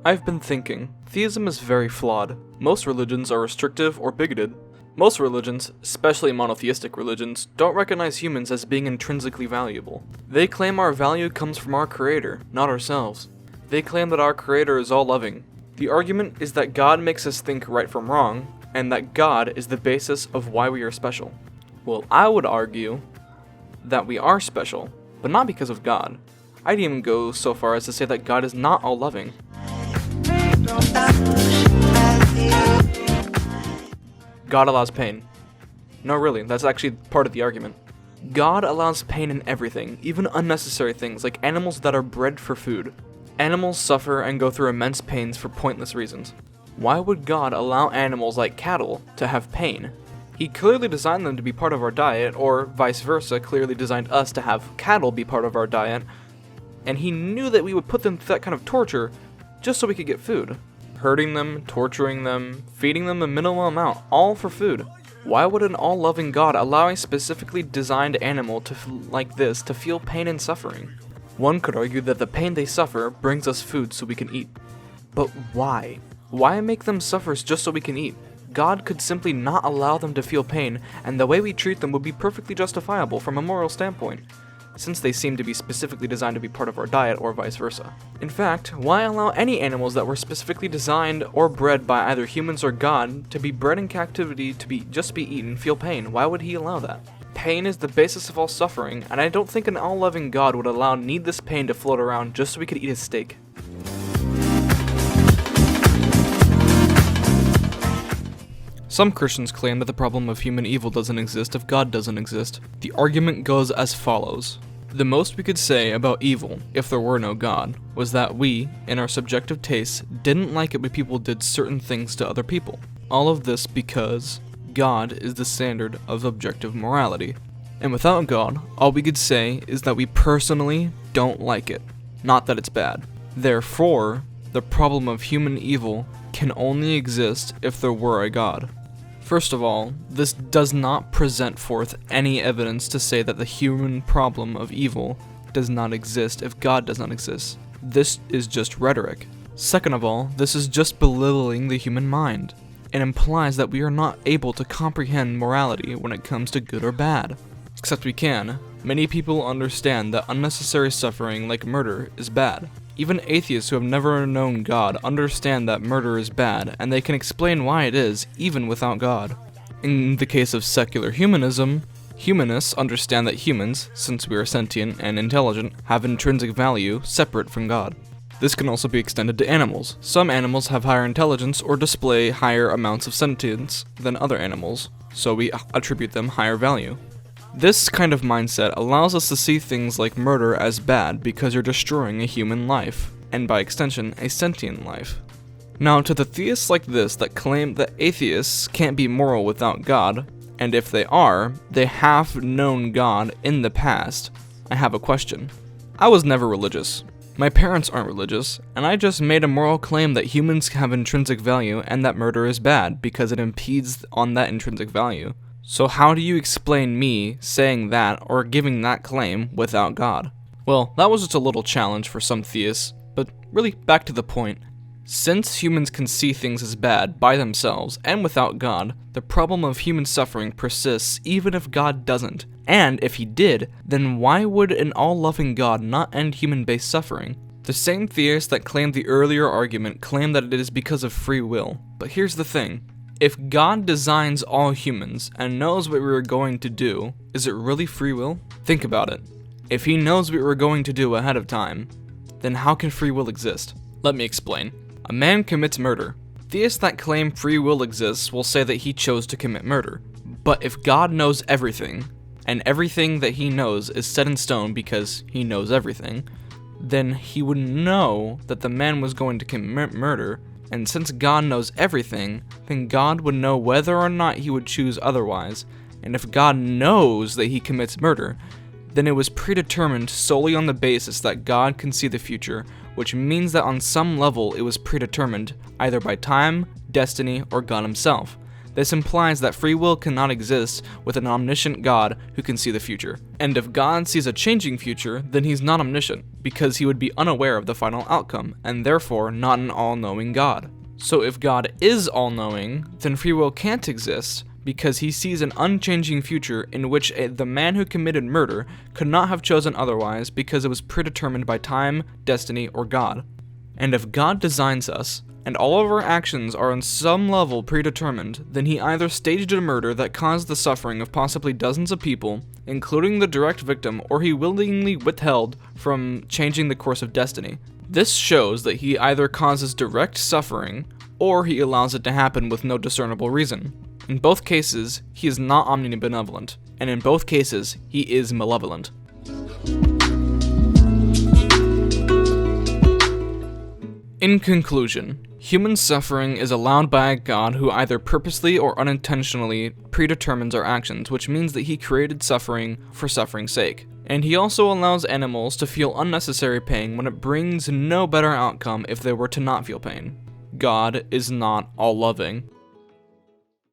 I've been thinking, theism is very flawed. Most religions are restrictive or bigoted. Most religions, especially monotheistic religions, don't recognize humans as being intrinsically valuable. They claim our value comes from our Creator, not ourselves. They claim that our Creator is all-loving. The argument is that God makes us think right from wrong, and that God is the basis of why we are special. Well, I would argue that we are special, but not because of God. I'd even go so far as to say that God is not all-loving. God allows pain. No, really, that's actually part of the argument. God allows pain in everything, even unnecessary things like animals that are bred for food. Animals suffer and go through immense pains for pointless reasons. Why would God allow animals like cattle to have pain? He clearly designed them to be part of our diet, or vice versa, clearly designed us to have cattle be part of our diet, and he knew that we would put them through that kind of torture just so we could get food. Hurting them, torturing them, feeding them a minimal amount, all for food. Why would an all-loving God allow a specifically designed animal like this to feel pain and suffering? One could argue that the pain they suffer brings us food so we can eat. But why? Why make them suffer just so we can eat? God could simply not allow them to feel pain, and the way we treat them would be perfectly justifiable from a moral standpoint, since they seem to be specifically designed to be part of our diet or vice versa. In fact, why allow any animals that were specifically designed or bred by either humans or God to be bred in captivity to just be eaten feel pain? Why would he allow that? Pain is the basis of all suffering, and I don't think an all-loving God would allow needless pain to float around just so we could eat his steak. Some Christians claim that the problem of human evil doesn't exist if God doesn't exist. The argument goes as follows. The most we could say about evil, if there were no God, was that we, in our subjective tastes, didn't like it when people did certain things to other people. All of this because God is the standard of objective morality. And without God, all we could say is that we personally don't like it, not that it's bad. Therefore, the problem of human evil can only exist if there were a God. First of all, this does not present forth any evidence to say that the human problem of evil does not exist if God does not exist. This is just rhetoric. Second of all, this is just belittling the human mind. It implies that we are not able to comprehend morality when it comes to good or bad. Except we can. Many people understand that unnecessary suffering like murder is bad. Even atheists who have never known God understand that murder is bad, and they can explain why it is, even without God. In the case of secular humanism, humanists understand that humans, since we are sentient and intelligent, have intrinsic value separate from God. This can also be extended to animals. Some animals have higher intelligence or display higher amounts of sentience than other animals, so we attribute them higher value. This kind of mindset allows us to see things like murder as bad because you're destroying a human life, and by extension, a sentient life. Now, to the theists like this that claim that atheists can't be moral without God, and if they are, they have known God in the past, I have a question. I was never religious. My parents aren't religious, and I just made a moral claim that humans have intrinsic value and that murder is bad because it impedes on that intrinsic value. So how do you explain me saying that or giving that claim without God? Well, that was just a little challenge for some theists, but really back to the point. Since humans can see things as bad by themselves and without God, the problem of human suffering persists even if God doesn't. And if he did, then why would an all-loving God not end human-based suffering? The same theists that claimed the earlier argument claim that it is because of free will. But here's the thing. If God designs all humans and knows what we are going to do, is it really free will? Think about it. If he knows what we're going to do ahead of time, then how can free will exist? Let me explain. A man commits murder. Theists that claim free will exists will say that he chose to commit murder. But if God knows everything, and everything that he knows is set in stone because he knows everything, then he would know that the man was going to commit murder. And since God knows everything, then God would know whether or not he would choose otherwise. And if God knows that he commits murder, then it was predetermined solely on the basis that God can see the future, which means that on some level it was predetermined, either by time, destiny, or God himself. This implies that free will cannot exist with an omniscient God who can see the future. And if God sees a changing future, then he's not omniscient, because he would be unaware of the final outcome, and therefore not an all-knowing God. So if God is all-knowing, then free will can't exist, because he sees an unchanging future in which the man who committed murder could not have chosen otherwise because it was predetermined by time, destiny, or God. And if God designs us, and all of our actions are on some level predetermined, then he either staged a murder that caused the suffering of possibly dozens of people, including the direct victim, or he willingly withheld from changing the course of destiny. This shows that he either causes direct suffering, or he allows it to happen with no discernible reason. In both cases, he is not omnibenevolent, and in both cases, he is malevolent. In conclusion, human suffering is allowed by a God who either purposely or unintentionally predetermines our actions, which means that he created suffering for suffering's sake. And he also allows animals to feel unnecessary pain when it brings no better outcome if they were to not feel pain. God is not all-loving.